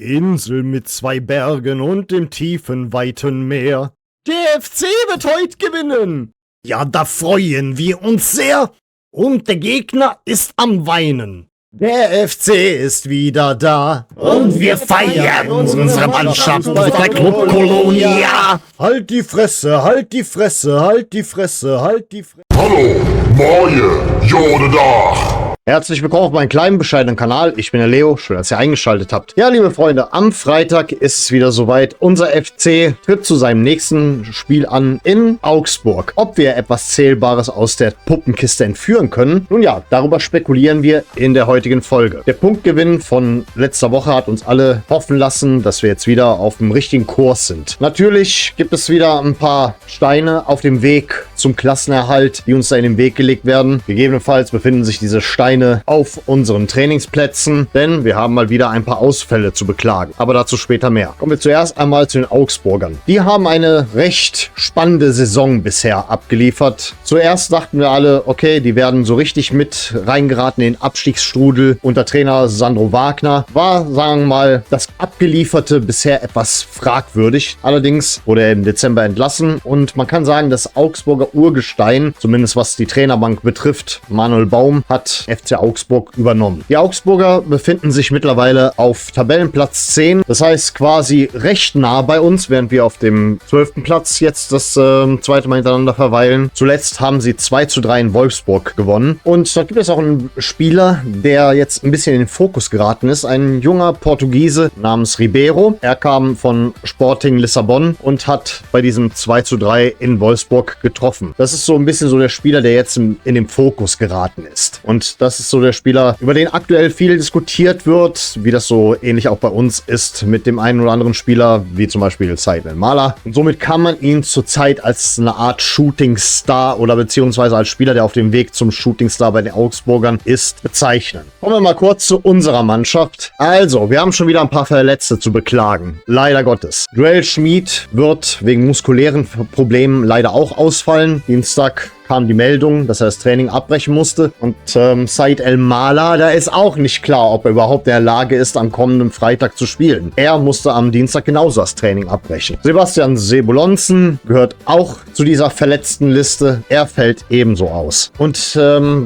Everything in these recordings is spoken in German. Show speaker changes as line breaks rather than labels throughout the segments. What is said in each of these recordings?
Insel mit 2 Bergen und dem tiefen, weiten Meer. Der FC wird heute gewinnen. Ja, da freuen wir uns sehr. Und der Gegner ist am Weinen. Der FC ist wieder da. Und wir feiern unsere Mannschaft mit der Club Colonia. Halt die Fresse, halt die Fresse, halt die Fresse, halt die Fresse.
Hallo, moje, Jodendag.
Herzlich willkommen auf meinem kleinen, bescheidenen Kanal. Ich bin der Leo, schön, dass ihr eingeschaltet habt. Ja, liebe Freunde, am Freitag ist es wieder soweit. Unser FC tritt zu seinem nächsten Spiel an in Augsburg. Ob wir etwas Zählbares aus der Puppenkiste entführen können? Nun ja, darüber spekulieren wir in der heutigen Folge. Der Punktgewinn von letzter Woche hat uns alle hoffen lassen, dass wir jetzt wieder auf dem richtigen Kurs sind. Natürlich gibt es wieder ein paar Steine auf dem Weg zum Klassenerhalt, die uns da in den Weg gelegt werden. Gegebenenfalls befinden sich diese Steine auf unseren Trainingsplätzen, denn wir haben mal wieder ein paar Ausfälle zu beklagen. Aber dazu später mehr. Kommen wir zuerst einmal zu den Augsburgern. Die haben eine recht spannende Saison bisher abgeliefert. Zuerst dachten wir alle, okay, die werden so richtig mit reingeraten in den Abstiegsstrudel unter Trainer Sandro Wagner. War, sagen wir mal, das Abgelieferte bisher etwas fragwürdig. Allerdings wurde er im Dezember entlassen und man kann sagen, das Augsburger Urgestein, zumindest was die Trainerbank betrifft, Manuel Baum, hat FC Augsburg übernommen. Die Augsburger befinden sich mittlerweile auf Tabellenplatz 10. Das heißt quasi recht nah bei uns, während wir auf dem 12. Platz jetzt das zweite Mal hintereinander verweilen. Zuletzt haben sie 2:3 in Wolfsburg gewonnen. Und da gibt es auch einen Spieler, der jetzt ein bisschen in den Fokus geraten ist. Ein junger Portugiese namens Ribeiro. Er kam von Sporting Lissabon und hat bei diesem 2:3 in Wolfsburg getroffen. Das ist so ein bisschen so der Spieler, der jetzt in den Fokus geraten ist. Und das ist so der Spieler, über den aktuell viel diskutiert wird, wie das so ähnlich auch bei uns ist mit dem einen oder anderen Spieler, wie zum Beispiel Said El-Mala. Und somit kann man ihn zurzeit als eine Art Shootingstar oder beziehungsweise als Spieler, der auf dem Weg zum Shootingstar bei den Augsburgern ist, bezeichnen. Kommen wir mal kurz zu unserer Mannschaft. Also, wir haben schon wieder ein paar Verletzte zu beklagen. Leider Gottes. Joel Schmid wird wegen muskulären Problemen leider auch ausfallen. Dienstag kam die Meldung, dass er das Training abbrechen musste. Und Said El-Mala, da ist auch nicht klar, ob er überhaupt in der Lage ist, am kommenden Freitag zu spielen. Er musste am Dienstag genauso das Training abbrechen. Sebastian Sebulonsen gehört auch zu dieser verletzten Liste. Er fällt ebenso aus. Und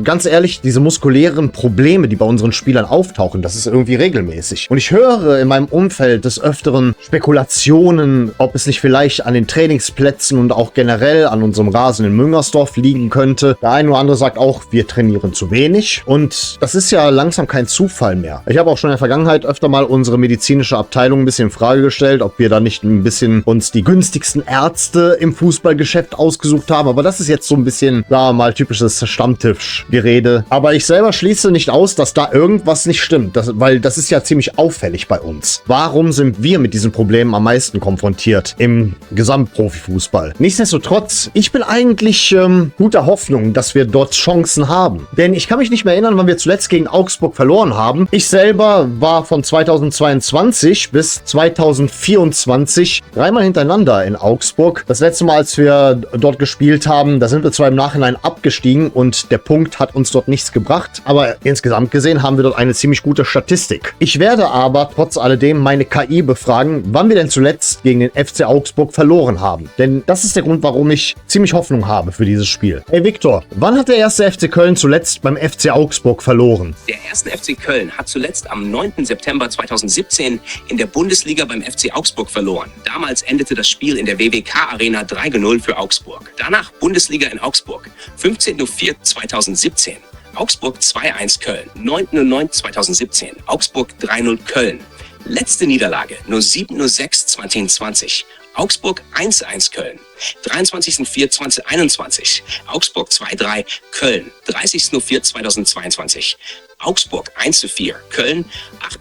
ganz ehrlich, diese muskulären Probleme, die bei unseren Spielern auftauchen, das ist irgendwie regelmäßig. Und ich höre in meinem Umfeld des Öfteren Spekulationen, ob es nicht vielleicht an den Trainingsplätzen und auch generell an unserem Rasen in Müngersdorf liegen könnte. Der eine oder andere sagt auch, wir trainieren zu wenig. Und das ist ja langsam kein Zufall mehr. Ich habe auch schon in der Vergangenheit öfter mal unsere medizinische Abteilung ein bisschen in Frage gestellt, ob wir da nicht ein bisschen uns die günstigsten Ärzte im Fußballgeschäft ausgesucht haben. Aber das ist jetzt so ein bisschen, sagen wir mal, typisches Stammtischgerede. Aber ich selber schließe nicht aus, dass da irgendwas nicht stimmt. Weil das ist ja ziemlich auffällig bei uns. Warum sind wir mit diesen Problemen am meisten konfrontiert im Gesamtprofifußball? Nichtsdestotrotz, ich bin eigentlich guter Hoffnung, dass wir dort Chancen haben. Denn ich kann mich nicht mehr erinnern, wann wir zuletzt gegen Augsburg verloren haben. Ich selber war von 2022 bis 2024 dreimal hintereinander in Augsburg. Das letzte Mal, als wir dort gespielt haben, da sind wir zwar im Nachhinein abgestiegen und der Punkt hat uns dort nichts gebracht, aber insgesamt gesehen haben wir dort eine ziemlich gute Statistik. Ich werde aber trotz alledem meine KI befragen, wann wir denn zuletzt gegen den FC Augsburg verloren haben. Denn das ist der Grund, warum ich ziemlich Hoffnung habe für dieses Spiel. Hey Victor, wann hat der erste FC Köln zuletzt beim FC Augsburg verloren?
Der erste FC Köln hat zuletzt am 9. September 2017 in der Bundesliga beim FC Augsburg verloren. Damals endete das Spiel in der WWK-Arena 3:0 für Augsburg. Danach Bundesliga in Augsburg, 15.04.2017. Augsburg 2:1 Köln, 9.09.2017. Augsburg 3:0 Köln. Letzte Niederlage, nur 7.06.2020. Augsburg 1:1 Köln, 23.04.2021. Augsburg 2:3 Köln, 30.04.2022. Augsburg 1:4 Köln,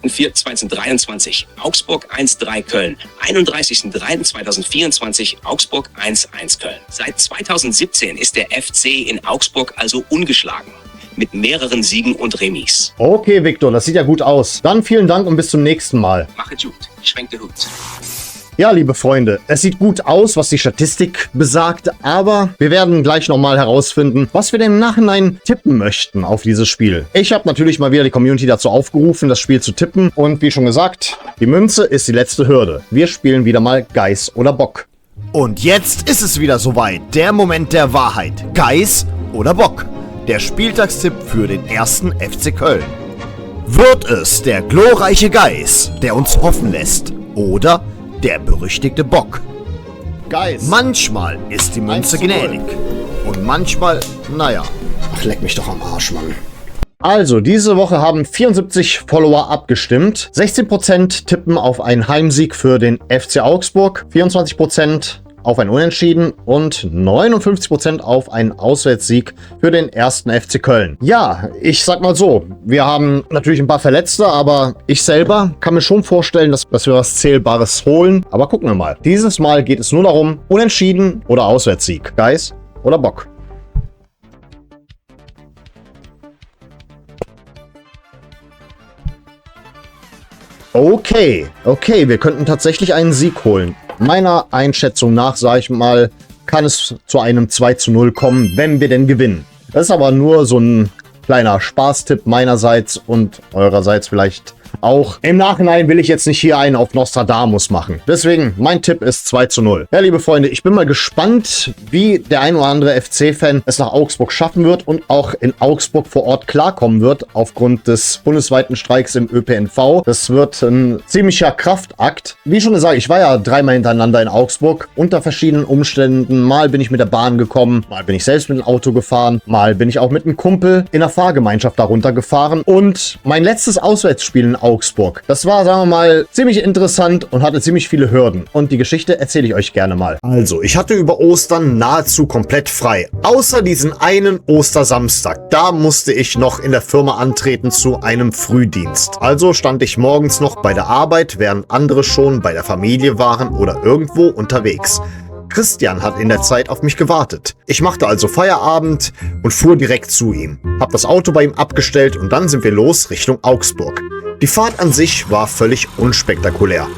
8.04.2023. Augsburg 1:3 Köln, 31.03.2024. Augsburg 1:1 Köln. Seit 2017 ist der FC in Augsburg also ungeschlagen. Mit mehreren Siegen und Remis.
Okay, Victor, das sieht ja gut aus. Dann vielen Dank und bis zum nächsten Mal.
Mache gut, schwenk den Hut.
Ja, liebe Freunde, es sieht gut aus, was die Statistik besagt, aber wir werden gleich nochmal herausfinden, was wir denn im Nachhinein tippen möchten auf dieses Spiel. Ich habe natürlich mal wieder die Community dazu aufgerufen, das Spiel zu tippen und wie schon gesagt, die Münze ist die letzte Hürde. Wir spielen wieder mal Geiß oder Bock.
Und jetzt ist es wieder soweit, der Moment der Wahrheit. Geiß oder Bock? Der Spieltagstipp für den ersten FC Köln. Wird es der glorreiche Geiß, der uns hoffen lässt, oder der berüchtigte Bock?
Geiß.
Manchmal ist die Münze
1:0.
gnädig und manchmal, naja.
Ach, leck mich doch am Arsch, Mann. Also, diese Woche haben 74 Follower abgestimmt. 16% tippen auf einen Heimsieg für den FC Augsburg, 24% auf ein Unentschieden und 59% auf einen Auswärtssieg für den ersten FC Köln. Ja, ich sag mal so, wir haben natürlich ein paar Verletzte, aber ich selber kann mir schon vorstellen, dass wir was Zählbares holen. Aber gucken wir mal. Dieses Mal geht es nur darum, Unentschieden oder Auswärtssieg. Geiß oder Bock? Okay, wir könnten tatsächlich einen Sieg holen. Meiner Einschätzung nach, sage ich mal, kann es zu einem 2:0 kommen, wenn wir denn gewinnen. Das ist aber nur so ein kleiner Spaßtipp meinerseits und eurerseits vielleicht auch. Im Nachhinein will ich jetzt nicht hier einen auf Nostradamus machen. Deswegen, mein Tipp ist 2:0. Ja, liebe Freunde, ich bin mal gespannt, wie der ein oder andere FC-Fan es nach Augsburg schaffen wird und auch in Augsburg vor Ort klarkommen wird, aufgrund des bundesweiten Streiks im ÖPNV. Das wird ein ziemlicher Kraftakt. Wie schon gesagt, ich war ja dreimal hintereinander in Augsburg, unter verschiedenen Umständen. Mal bin ich mit der Bahn gekommen, mal bin ich selbst mit dem Auto gefahren, mal bin ich auch mit einem Kumpel in einer Fahrgemeinschaft darunter gefahren. Und mein letztes Auswärtsspiel in Augsburg, das war, sagen wir mal, ziemlich interessant und hatte ziemlich viele Hürden. Und die Geschichte erzähle ich euch gerne mal. Also, ich hatte über Ostern nahezu komplett frei. Außer diesen einen Ostersamstag. Da musste ich noch in der Firma antreten zu einem Frühdienst. Also stand ich morgens noch bei der Arbeit, während andere schon bei der Familie waren oder irgendwo unterwegs. Christian hat in der Zeit auf mich gewartet. Ich machte also Feierabend und fuhr direkt zu ihm. Hab das Auto bei ihm abgestellt und dann sind wir los Richtung Augsburg. Die Fahrt an sich war völlig unspektakulär.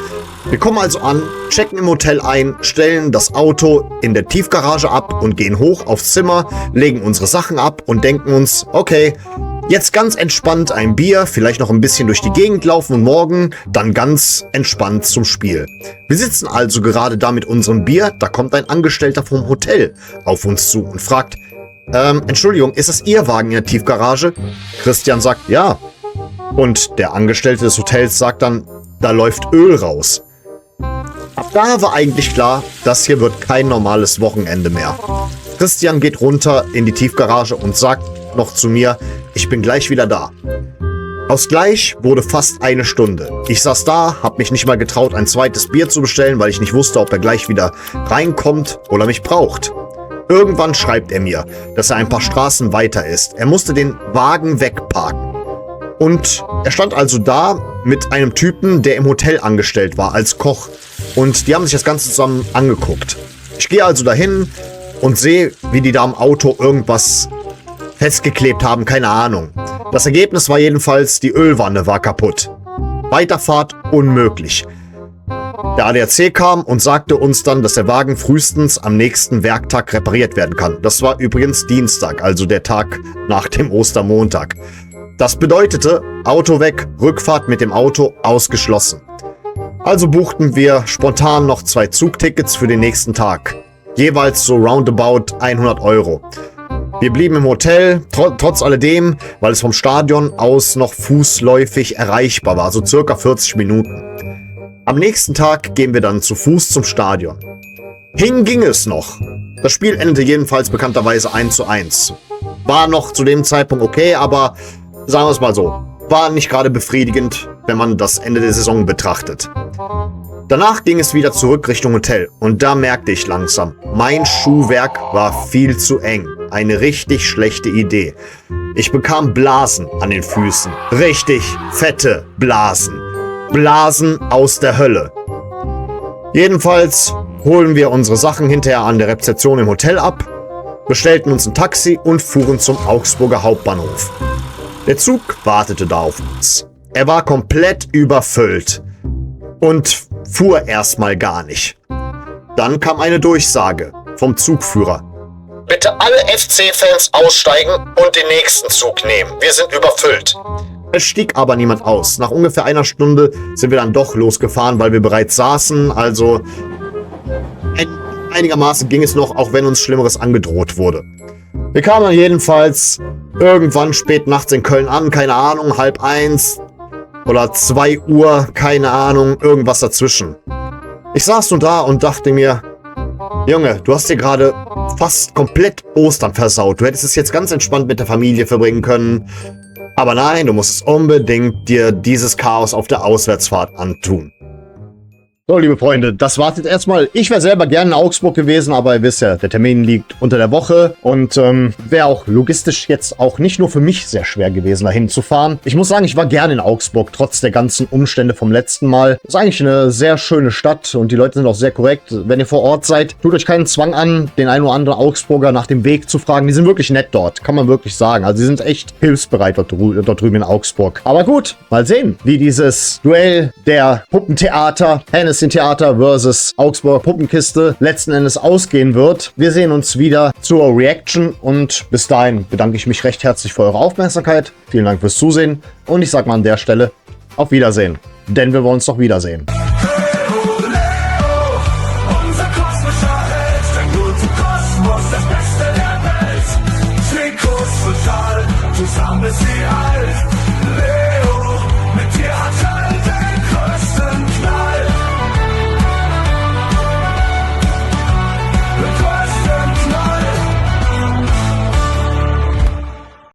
Wir kommen also an, checken im Hotel ein, stellen das Auto in der Tiefgarage ab und gehen hoch aufs Zimmer, legen unsere Sachen ab und denken uns, okay, jetzt ganz entspannt ein Bier, vielleicht noch ein bisschen durch die Gegend laufen und morgen dann ganz entspannt zum Spiel. Wir sitzen also gerade da mit unserem Bier, da kommt ein Angestellter vom Hotel auf uns zu und fragt, Entschuldigung, ist das Ihr Wagen in der Tiefgarage? Christian sagt, ja. Und der Angestellte des Hotels sagt dann, da läuft Öl raus. Ab da war eigentlich klar, das hier wird kein normales Wochenende mehr. Christian geht runter in die Tiefgarage und sagt noch zu mir, ich bin gleich wieder da. Aus gleich wurde fast eine Stunde. Ich saß da, hab mich nicht mal getraut, ein zweites Bier zu bestellen, weil ich nicht wusste, ob er gleich wieder reinkommt oder mich braucht. Irgendwann schreibt er mir, dass er ein paar Straßen weiter ist. Er musste den Wagen wegparken. Und er stand also da mit einem Typen, der im Hotel angestellt war, als Koch. Und die haben sich das Ganze zusammen angeguckt. Ich gehe also dahin und sehe, wie die da am Auto irgendwas festgeklebt haben, keine Ahnung. Das Ergebnis war jedenfalls, die Ölwanne war kaputt. Weiterfahrt unmöglich. Der ADAC kam und sagte uns dann, dass der Wagen frühestens am nächsten Werktag repariert werden kann. Das war übrigens Dienstag, also der Tag nach dem Ostermontag. Das bedeutete, Auto weg, Rückfahrt mit dem Auto ausgeschlossen. Also buchten wir spontan noch 2 Zugtickets für den nächsten Tag. Jeweils so roundabout 100 €. Wir blieben im Hotel, trotz alledem, weil es vom Stadion aus noch fußläufig erreichbar war, so circa 40 Minuten. Am nächsten Tag gehen wir dann zu Fuß zum Stadion. Ging es noch. Das Spiel endete jedenfalls bekannterweise 1:1. War noch zu dem Zeitpunkt okay, aber sagen wir es mal so, war nicht gerade befriedigend, wenn man das Ende der Saison betrachtet. Danach ging es wieder zurück Richtung Hotel und da merkte ich langsam, mein Schuhwerk war viel zu eng. Eine richtig schlechte Idee. Ich bekam Blasen an den Füßen. Richtig fette Blasen. Blasen aus der Hölle. Jedenfalls holen wir unsere Sachen hinterher an der Rezeption im Hotel ab, bestellten uns ein Taxi und fuhren zum Augsburger Hauptbahnhof. Der Zug wartete da auf uns. Er war komplett überfüllt. Und fuhr erstmal gar nicht. Dann kam eine Durchsage vom Zugführer. Bitte alle FC-Fans aussteigen und den nächsten Zug nehmen. Wir sind überfüllt. Es stieg aber niemand aus. Nach ungefähr einer Stunde sind wir dann doch losgefahren, weil wir bereits saßen. Also einigermaßen ging es noch, auch wenn uns Schlimmeres angedroht wurde. Wir kamen dann jedenfalls irgendwann spät nachts in Köln an. Keine Ahnung, 12:30 oder 2 Uhr. Keine Ahnung, irgendwas dazwischen. Ich saß nun da und dachte mir, Junge, du hast dir gerade fast komplett Ostern versaut. Du hättest es jetzt ganz entspannt mit der Familie verbringen können. Aber nein, du musstest unbedingt dir dieses Chaos auf der Auswärtsfahrt antun. So, liebe Freunde, das war's jetzt erstmal. Ich wäre selber gerne in Augsburg gewesen, aber ihr wisst ja, der Termin liegt unter der Woche und wäre auch logistisch jetzt auch nicht nur für mich sehr schwer gewesen, dahin zu fahren. Ich muss sagen, ich war gerne in Augsburg, trotz der ganzen Umstände vom letzten Mal. Ist eigentlich eine sehr schöne Stadt und die Leute sind auch sehr korrekt. Wenn ihr vor Ort seid, tut euch keinen Zwang an, den einen oder anderen Augsburger nach dem Weg zu fragen. Die sind wirklich nett dort, kann man wirklich sagen. Also die sind echt hilfsbereit dort drüben in Augsburg. Aber gut, mal sehen, wie dieses Duell der Puppentheater, Theater versus Augsburger Puppenkiste letzten Endes ausgehen wird. Wir sehen uns wieder zur Reaction und bis dahin bedanke ich mich recht herzlich für eure Aufmerksamkeit. Vielen Dank fürs Zusehen und ich sage mal an der Stelle auf Wiedersehen, denn wir wollen uns doch wiedersehen.